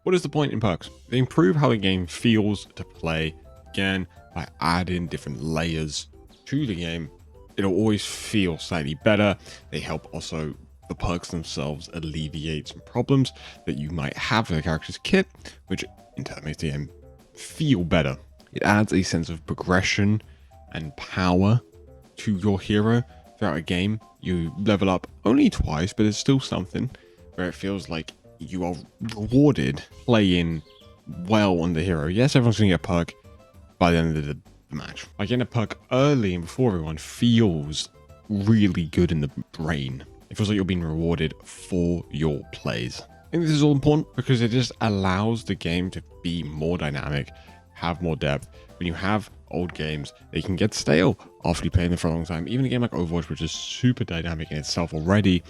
What is the point in perks? They improve how the game feels to play, again, by adding different layers to the game. It'll always feel slightly better. They help also the perks themselves alleviate some problems that you might have with the character's kit, which in turn makes the game feel better. It adds a sense of progression and power to your hero throughout a game. You level up only twice, but it's still something where it feels like you are rewarded playing well on the hero. Yes, everyone's going to get a perk by the end of the match. Like getting a perk early and before everyone feels really good in the brain. It feels like you're being rewarded for your plays. I think this is all important because it just allows the game to be more dynamic, have more depth. When you have old games, they can get stale after you play them for a long time. Even a game like Overwatch, which is super dynamic in itself already,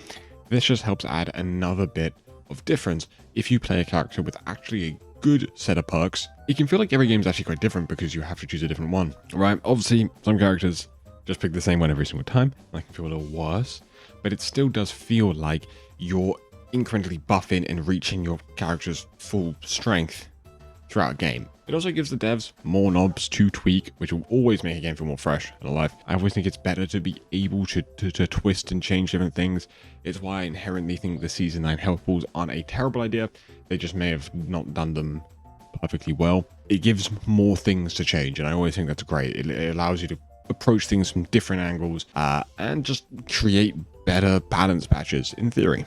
this just helps add another bit of difference. If you play a character with actually a good set of perks, it can feel like every game is actually quite different because you have to choose a different one, right? Obviously, some characters just pick the same one every single time, and that can feel a little worse, but it still does feel like you're incrementally buffing and reaching your character's full strength throughout a game. It also gives the devs more knobs to tweak, which will always make a game feel more fresh and alive. I always think it's better to be able to twist and change different things. It's why I inherently think the Season 9 health pools aren't a terrible idea. They just may have not done them perfectly well. It gives more things to change, and I always think that's great. It allows you to approach things from different angles and just create better balance patches in theory.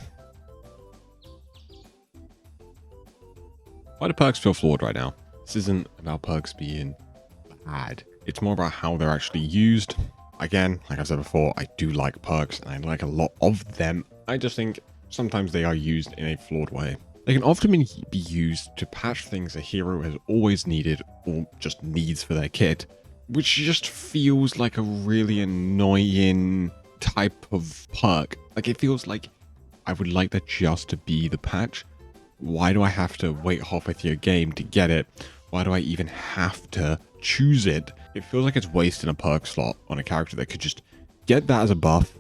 Why do perks feel flawed right now? This isn't about perks being bad. It's more about how they're actually used. Again, like I said before, I do like perks and I like a lot of them. I just think sometimes they are used in a flawed way. They can often be used to patch things a hero has always needed or just needs for their kit, which just feels like a really annoying type of perk. Like it feels like I would like that just to be the patch. Why do I have to wait halfway through a game to get it? Why do I even have to choose it? It feels like it's wasting a perk slot on a character that could just get that as a buff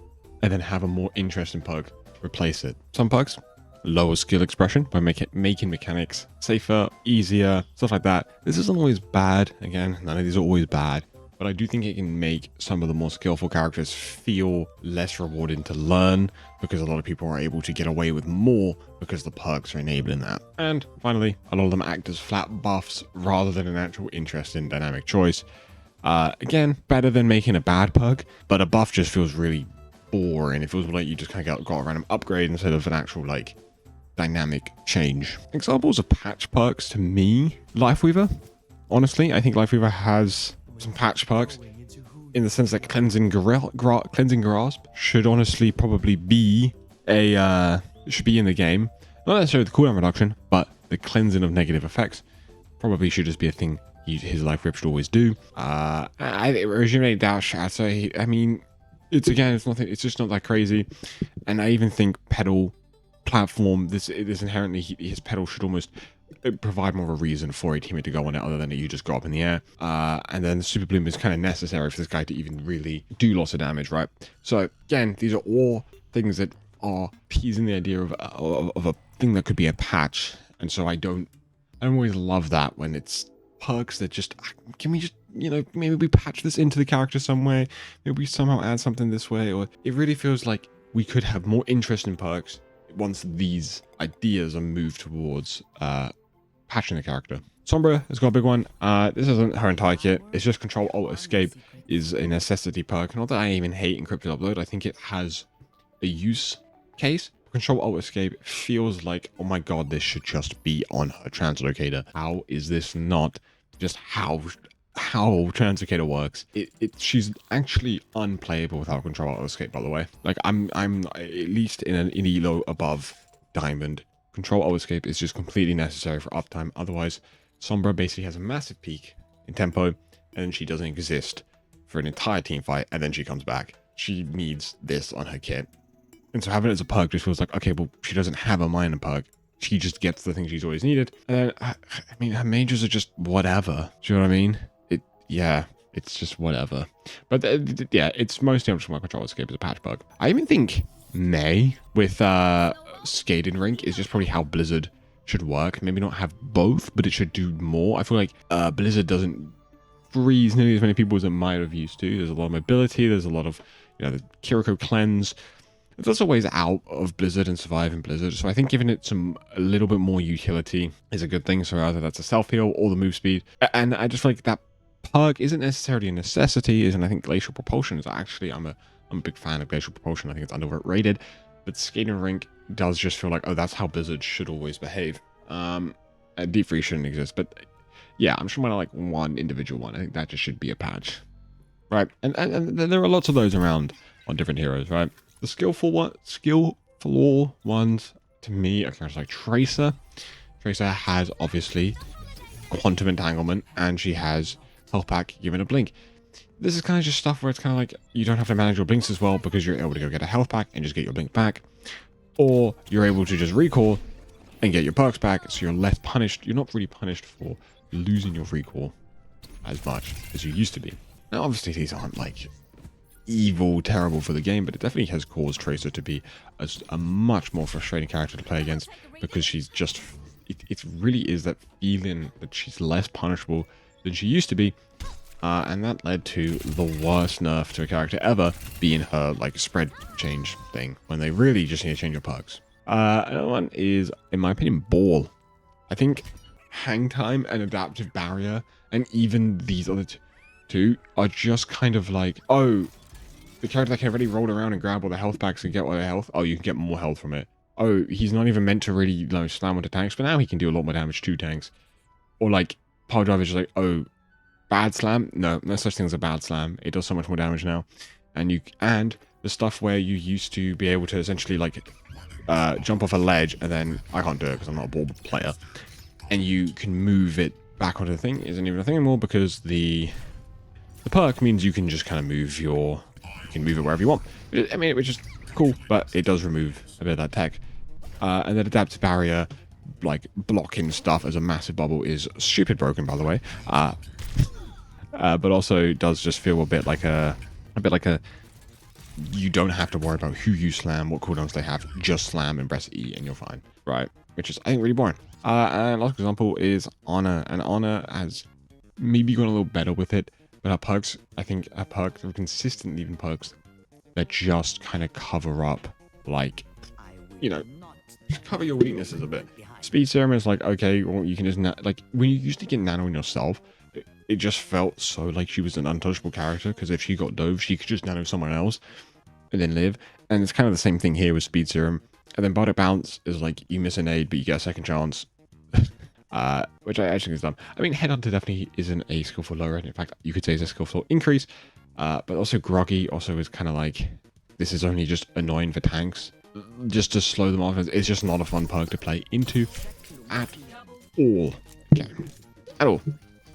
and then have a more interesting perk to replace it. Some perks lower skill expression by making mechanics safer, easier, stuff like that. This isn't always bad. Again, none of these are always bad, but I do think it can make some of the more skillful characters feel less rewarding to learn because a lot of people are able to get away with more because the perks are enabling that. And finally, a lot of them act as flat buffs rather than an actual interesting dynamic choice. Again, better than making a bad perk, but a buff just feels really boring. It feels like you just kind of got a random upgrade instead of an actual like dynamic change. Examples of patch perks to me, Lifeweaver. Honestly, I think Lifeweaver has some patch perks in the sense that Cleansing Grasp should honestly probably be should be in the game. Not necessarily the cooldown reduction, but the cleansing of negative effects probably should just be a thing his Lifeweaver should always do. Rejuvenate Dash, I mean, it's nothing, it's just not that crazy. And I even think Pedal platform, this inherently his pedal should almost provide more of a reason for a teammate to go on it other than you just go up in the air. And then Super Bloom is kind of necessary for this guy to even really do lots of damage, right? So again, these are all things that are appeasing the idea of a thing that could be a patch. And so I don't always love that when it's perks that just, can we just, maybe we patch this into the character some way, maybe we somehow add something this way, or it really feels like we could have more interesting perks once these ideas are moved towards patching the character. Sombra has got a big one. This isn't her entire kit. It's just Control Alt Escape is a necessity perk. Not that I even hate Encrypted Upload. I think it has a use case. Control Alt Escape feels like, oh my god, this should just be on her translocator. How is this not just how translocator works? She's actually unplayable without Control Alt Escape, by the way. Like I'm at least in an elo above Diamond. Control Alt Escape is just completely necessary for uptime. Otherwise, Sombra basically has a massive peak in tempo, and then she doesn't exist for an entire team fight, and then she comes back. She needs this on her kit. And so having it as a perk just feels like, okay, well, she doesn't have a minor perk. She just gets the thing she's always needed. And then, I mean, her mages are just whatever. Do you know what I mean? It's just whatever. But yeah, it's mostly I'm just my Control Escape as a patch bug. I even think May with Skating Rink is just probably how Blizzard should work. Maybe not have both, but it should do more. I feel like Blizzard doesn't freeze nearly as many people as it might have used to. There's a lot of mobility. There's a lot of, the Kiriko cleanse. There's always out of Blizzard and survive in Blizzard. So I think giving it a little bit more utility is a good thing. So either that's a self heal or the move speed. And I just feel like that perk isn't necessarily a necessity. And I think Glacial Propulsion is actually, I'm a big fan of Glacial Propulsion. I think it's underrated. But Skating Rink does just feel like, oh, that's how Blizzard should always behave. Deep Freeze shouldn't exist. But yeah, I'm sure like one individual one. I think that just should be a patch. Right. And there are lots of those around on different heroes, right? The skill flaw ones, to me, are kind of like Tracer. Tracer has, obviously, Quantum Entanglement, and she has Health Pack given a blink. This is kind of just stuff where it's kind of like, you don't have to manage your blinks as well, because you're able to go get a Health Pack and just get your blink back. Or you're able to just recall and get your perks back, so you're less punished. You're not really punished for losing your recall as much as you used to be. Now, obviously, these aren't, like, evil, terrible for the game, but it definitely has caused Tracer to be a much more frustrating character to play against, because she's just, it really is that feeling that she's less punishable than she used to be, and that led to the worst nerf to a character ever, being her, like, spread change thing, when they really just need to change your perks. Another one is, in my opinion, Ball. I think Hang Time and Adaptive Barrier, and even these other two are just kind of like, oh, the character that can already roll around and grab all the health packs and get all the health, oh, you can get more health from it. Oh, he's not even meant to really slam onto tanks, but now he can do a lot more damage to tanks. Or like, Power Drive is just like, oh, bad slam? No such thing as a bad slam. It does so much more damage now. And the stuff where you used to be able to essentially like jump off a ledge, and then I can't do it because I'm not a ball player, and you can move it back onto the thing isn't even a thing anymore, because the perk means you can just kind of move it wherever you want. I mean, which is cool, but it does remove a bit of that tech. And then Adaptive Barrier, like blocking stuff as a massive bubble, is stupid broken, by the way. But also does just feel a bit like a you don't have to worry about who you slam, what cooldowns they have. Just slam and press E and you're fine, right? Which is, I think, really boring. And last example is Honor, and Honor has maybe gone a little better with it. But our perks, I think our perks are consistently even perks that just kind of cover up, like, just cover your weaknesses a bit. Speed Serum is like, okay, well, you can just, like, when you used to get Nano on yourself, it just felt so like she was an untouchable character, because if she got dove, she could just Nano someone else and then live. And it's kind of the same thing here with Speed Serum. And then Bardic Bounce is like, you miss an aid, but you get a second chance. Which I actually think is dumb. I mean, Headhunter definitely isn't a skillful lower end. In fact, you could say it's a skillful increase. But also Groggy also is kind of like, this is only just annoying for tanks. Just to slow them off. It's just not a fun perk to play into at all. Okay. At all.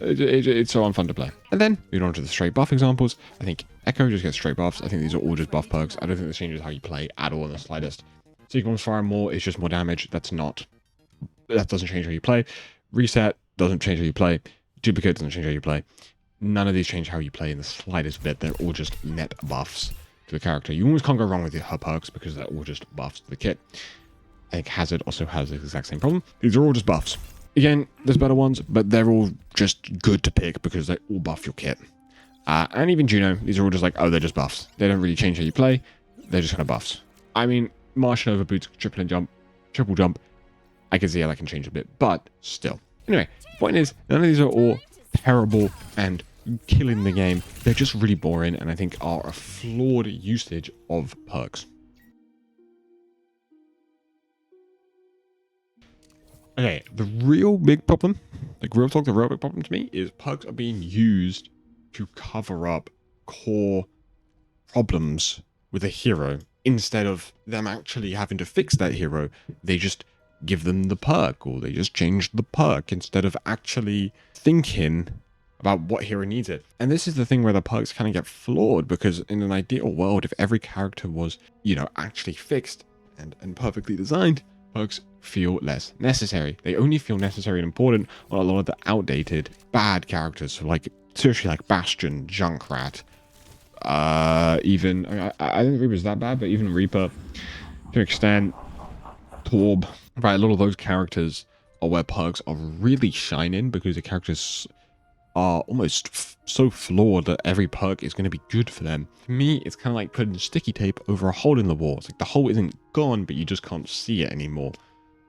It's so unfun to play. And then, moving on to the straight buff examples. I think Echo just gets straight buffs. I think these are all just buff perks. I don't think this changes how you play at all in the slightest. Sequence Fire more is just more damage. That doesn't change how you play. Reset doesn't change how you play. Duplicate doesn't change how you play. None of these change how you play in the slightest bit. They're all just net buffs to the character. You almost can't go wrong with her perks, because they're all just buffs to the kit. I think Hazard also has the exact same problem. These are all just buffs. Again, there's better ones, but they're all just good to pick because they all buff your kit. And even Juno, these are all just like, oh, they're just buffs. They don't really change how you play. They're just kind of buffs. I mean, Martian Overboots, triple jump. I can see how that can change a bit, but still. Anyway, the point is, none of these are all terrible and killing the game. They're just really boring, and I think are a flawed usage of perks. Okay, the real big problem, like real talk, the real big problem to me is perks are being used to cover up core problems with a hero. Instead of them actually having to fix that hero, they just give them the perk, or they just change the perk instead of actually thinking about what hero needs it. And this is the thing where the perks kind of get flawed, because in an ideal world, if every character was, actually fixed and perfectly designed, perks feel less necessary. They only feel necessary and important on a lot of the outdated, bad characters. So like, seriously, like Bastion, Junkrat, even, I didn't think Reaper's that bad, but even Reaper, to an extent, Torb, right, a lot of those characters are where perks are really shining because the characters are almost so flawed that every perk is going to be good for them. For me, it's kind of like putting sticky tape over a hole in the wall. It's like the hole isn't gone, but you just can't see it anymore.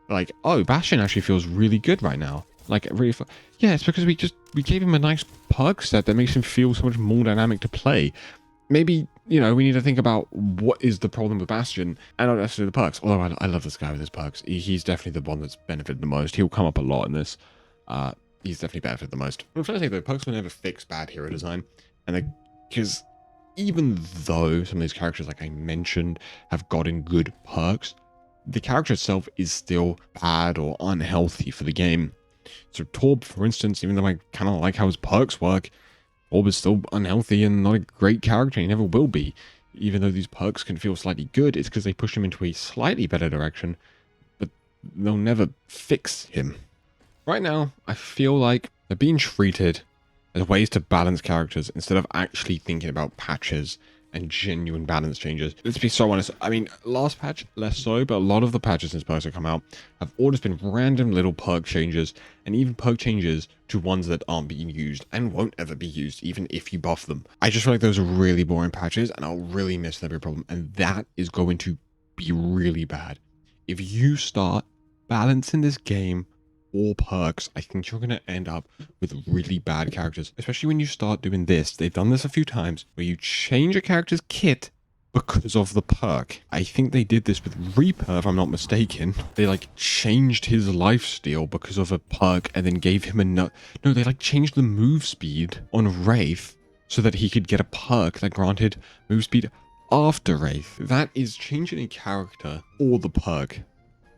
Like, oh, Bastion actually feels really good right now. Like, really, yeah, it's because we gave him a nice perk set that makes him feel so much more dynamic to play. Maybe, you know, we need to think about what is the problem with Bastion and not necessarily the perks. Although I love this guy with his perks. He's definitely the one that's benefited the most. He'll come up a lot in this. He's definitely benefited the most. I'm trying to say though, perks will never fix bad hero design. And because even though some of these characters, like I mentioned, have gotten good perks, the character itself is still bad or unhealthy for the game. So Torb, for instance, even though I kind of like how his perks work, Torb is still unhealthy and not a great character. He never will be. Even though these perks can feel slightly good, it's because they push him into a slightly better direction, but they'll never fix him. Right now, I feel like they're being treated as ways to balance characters instead of actually thinking about patches and genuine balance changes. Let's be so honest. I mean, last patch, less so, but a lot of the patches since perks have come out have all just been random little perk changes, and even perk changes to ones that aren't being used and won't ever be used, even if you buff them. I just feel like those are really boring patches, and I'll really miss them every problem, and that is going to be really bad. If you start balancing this game or perks, I think you're going to end up with really bad characters, especially when you start doing this. They've done this a few times where you change a character's kit because of the perk. I think they did this with Reaper, if I'm not mistaken. They like changed his lifesteal because of a perk and then gave him no, they like changed the move speed on Wraith so that he could get a perk that granted move speed after Wraith. That is changing a character or the perk,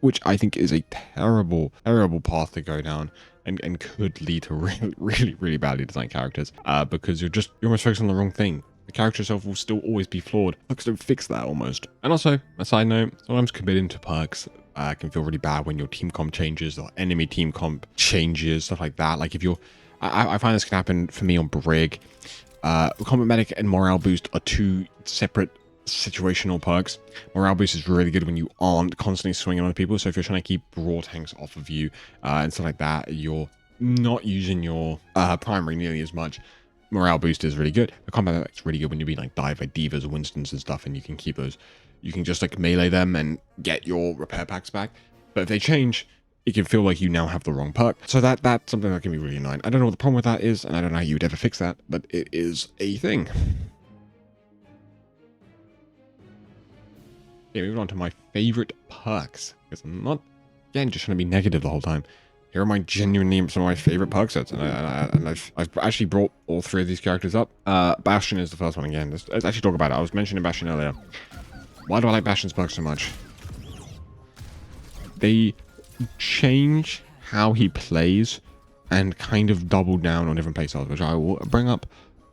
which I think is a terrible, terrible path to go down and could lead to really badly designed characters because you're almost focused on the wrong thing. The character itself will still always be flawed. Perks don't fix that almost. And also, a side note, sometimes committing to perks can feel really bad when your team comp changes or enemy team comp changes, stuff like that. Like if you're, I find this can happen for me on Brig. Combat Medic and Morale Boost are two separate situational perks. Morale Boost is really good when you aren't constantly swinging on people. So if you're trying to keep raw tanks off of you and stuff like that, you're not using your primary nearly as much. Morale Boost is really good. The combat effect's really good when you're being like dive by divas or Winstons and stuff, and you can keep those. You can just like melee them and get your repair packs back. But if they change, it can feel like you now have the wrong perk. So that's something that can be really annoying. I don't know what the problem with that is, and I don't know how you would ever fix that, but it is a thing. Okay, moving on to my favorite perks, because I'm not, again, just trying to be negative the whole time. Here are my genuinely some of my favorite perk sets, and I've actually brought all three of these characters up. Bastion is the first one again. Let's actually talk about it. I was mentioning Bastion earlier. Why do I like Bastion's perks so much? They change how he plays and kind of double down on different playstyles, which I will bring up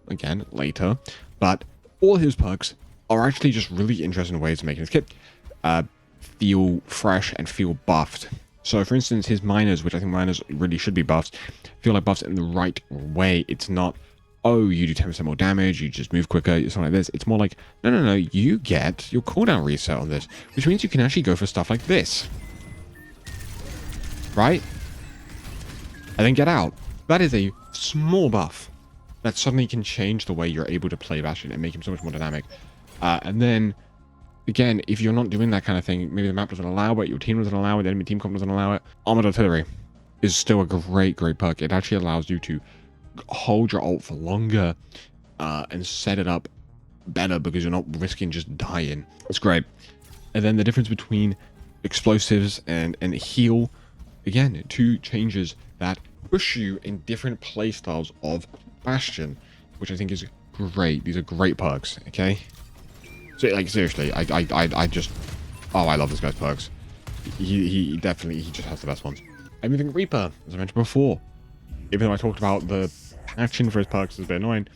again later. But all his perks are actually just really interesting ways of making his kit feel fresh and feel buffed. So for instance, his miners, which I think miners really should be buffed, feel like buffs in the right way. It's not, oh, you do 10% more damage, you just move quicker, something like this. It's more like, no, you get your cooldown reset on this, which means you can actually go for stuff like this. Right? And then get out. That is a small buff that suddenly can change the way you're able to play Bastion and make him so much more dynamic. And then, again, if you're not doing that kind of thing, maybe the map doesn't allow it, your team doesn't allow it, the enemy team comp doesn't allow it, Armored Artillery is still a great perk. It actually allows you to hold your ult for longer and set it up better because you're not risking just dying. It's great. And then the difference between explosives and heal, again, two changes that push you in different playstyles of Bastion, which I think is great. These are great perks, okay? So, like, seriously, I just, oh, I love this guy's perks. He definitely, he just has the best ones. I even think Reaper, as I mentioned before, even though I talked about the patching for his perks is a bit annoying,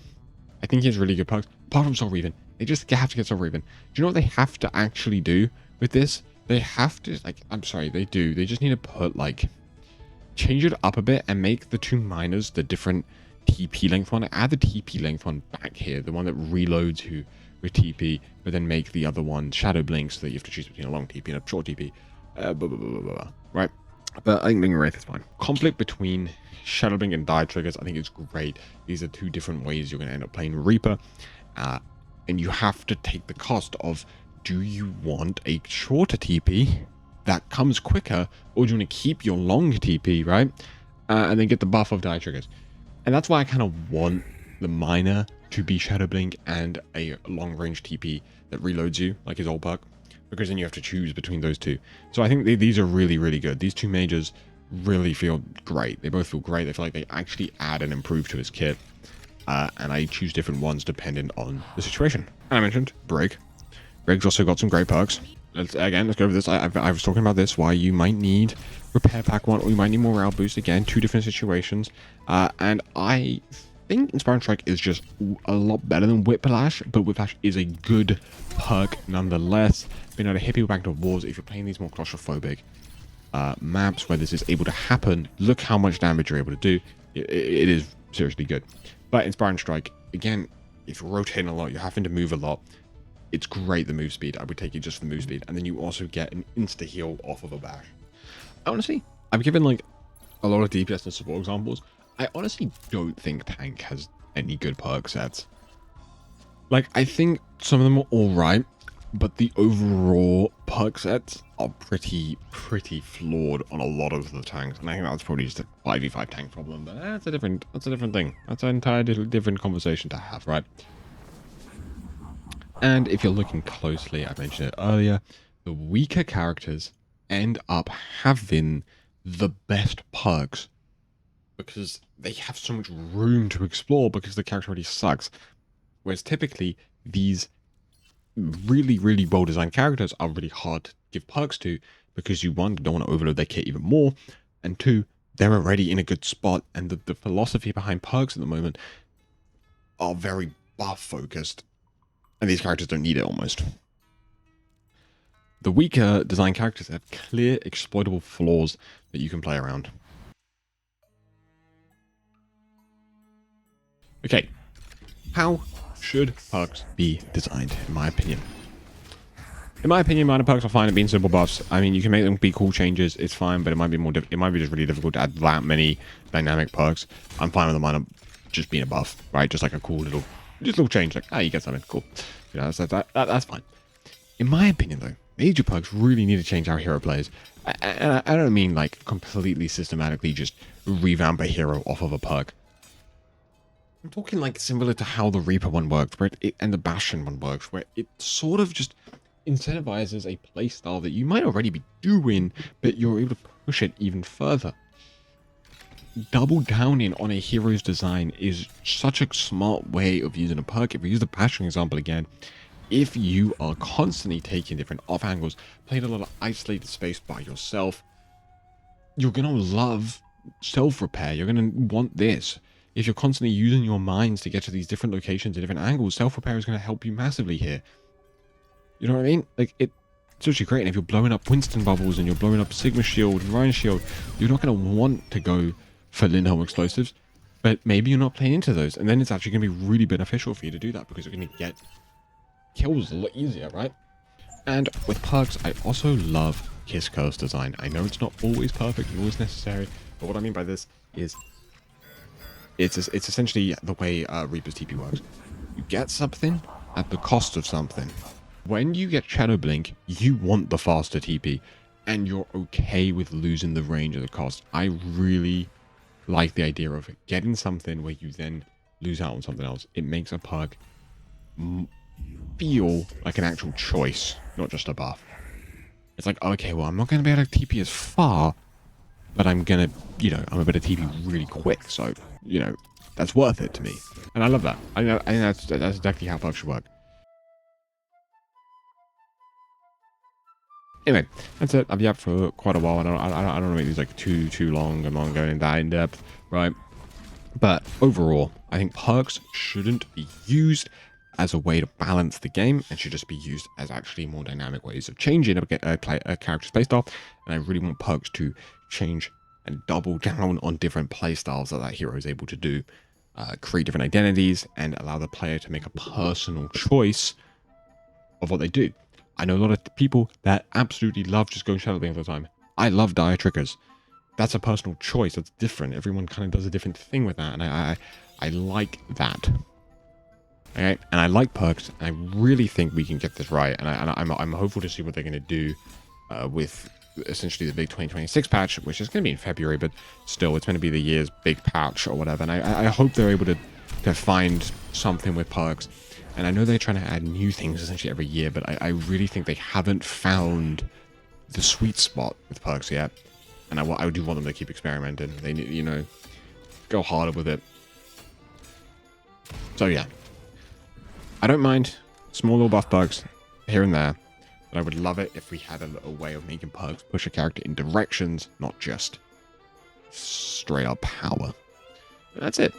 I think he has really good perks. Apart from Soul Reaving, they just have to get Soul Reaving. Do you know what they have to actually do with this? They have to, like, I'm sorry, they do. They just need to put, like, change it up a bit and make the two miners the different TP length one. Add the TP length one back here, the one that reloads who with TP, but then make the other one Shadow Blink so that you have to choose between a long TP and a short TP. Right? But I think Ling Wraith is fine. Conflict between Shadowblink and Die Triggers, I think is great. These are two different ways you're going to end up playing Reaper. And you have to take the cost of, do you want a shorter TP that comes quicker, or do you want to keep your long TP, right? And then get the buff of Die Triggers. And that's why I kind of want the Miner to be Shadowblink and a long range TP that reloads you, like his old perk. Because then you have to choose between those two. So I think these are really, really good. These two mages really feel great. They both feel great. They feel like they actually add and improve to his kit. And I choose different ones depending on the situation. And I mentioned Brig. Brig's also got some great perks. Let's go over this. I was talking about this, why you might need Repair Pack 1, or you might need more morale boost. Again, two different situations. And I think Inspiring Strike is just a lot better than Whiplash, but Whiplash is a good perk nonetheless. Being able to hit people back to walls if you're playing these more claustrophobic maps where this is able to happen. Look how much damage you're able to do. It is seriously good. But Inspiring Strike, again, if you're rotating a lot, you're having to move a lot. It's great, the move speed. I would take it just for the move speed. And then you also get an insta heal off of a bash. Honestly, I've given like a lot of DPS and support examples. I honestly don't think tank has any good perk sets. Like, I think some of them are all right, but the overall perk sets are pretty flawed on a lot of the tanks. And I think that's probably just a 5v5 tank problem, but that's a different thing. That's an entirely different conversation to have, right? And if you're looking closely, I mentioned it earlier, the weaker characters end up having the best perks because they have so much room to explore because the character already sucks. Whereas typically these really well designed characters are really hard to give perks to because you, one, don't want to overload their kit even more, and two, they're already in a good spot, and the philosophy behind perks at the moment are very buff focused, and these characters don't need it almost. The weaker design characters have clear exploitable flaws that you can play around. Okay, how should perks be designed, in my opinion? In my opinion, minor perks are fine at being simple buffs. I mean, you can make them be cool changes, it's fine, but it might be it might be just really difficult to add that many dynamic perks. I'm fine with the minor just being a buff, right? Just like a cool little change, like, you get something cool. You know, that's fine. In my opinion, though, major perks really need to change how hero plays. And I don't mean like completely systematically just revamp a hero off of a perk. I'm talking like similar to how the Reaper one works, where and the Bastion one works, where it sort of just incentivizes a playstyle that you might already be doing, but you're able to push it even further. Double downing on a hero's design is such a smart way of using a perk. If we use the Bastion example again, if you are constantly taking different off angles, playing a lot of isolated space by yourself, you're going to love self-repair. You're going to want this. If you're constantly using your minds to get to these different locations and different angles, self-repair is going to help you massively here. You know what I mean? Like, it's actually great. And if you're blowing up Winston bubbles and you're blowing up Sigma shield and Ryan shield, you're not going to want to go for Lindholm explosives, but maybe you're not playing into those. And then it's actually going to be really beneficial for you to do that because you're going to get kills a lot easier, right? And with perks, I also love Kiss Curse design. I know it's not always perfect and always necessary, but what I mean by this is it's essentially the way Reaper's TP works. You get something at the cost of something. When you get Shadow Blink, you want the faster TP, and you're okay with losing the range at the cost. I really like the idea of getting something where you then lose out on something else. It makes a perk feel like an actual choice, not just a buff. It's like, okay, well, I'm not going to be able to TP as far, but I'm going to, I'm able to TP really quick. So, that's worth it to me. And I love that. I think that's exactly how perks should work. Anyway, that's it. I've been up for quite a while. I don't want to make these like too long. I'm not going that in depth, right? But overall, I think perks shouldn't be used as a way to balance the game and should just be used as actually more dynamic ways of changing a character's playstyle. And I really want perks to change and double down on different playstyles that hero is able to do, create different identities, and allow the player to make a personal choice of what they do. I know a lot of people that absolutely love just going Shadow Blink all the time. I love dire triggers. that's a personal choice. That's different. Everyone kind of does a different thing with that, and I like that. Okay, and I like perks. And I really think we can get this right, and I'm hopeful to see what they're going to do with essentially the big 2026 patch, which is going to be in February, but still, it's going to be the year's big patch or whatever. And I hope they're able to find something with perks. And I know they're trying to add new things essentially every year, but I really think they haven't found the sweet spot with perks yet. And I do want them to keep experimenting. They need, you know, go harder with it. So yeah, I don't mind small little buff perks here and there, but I would love it if we had a little way of making perks push a character in directions, not just straight up power. And that's it.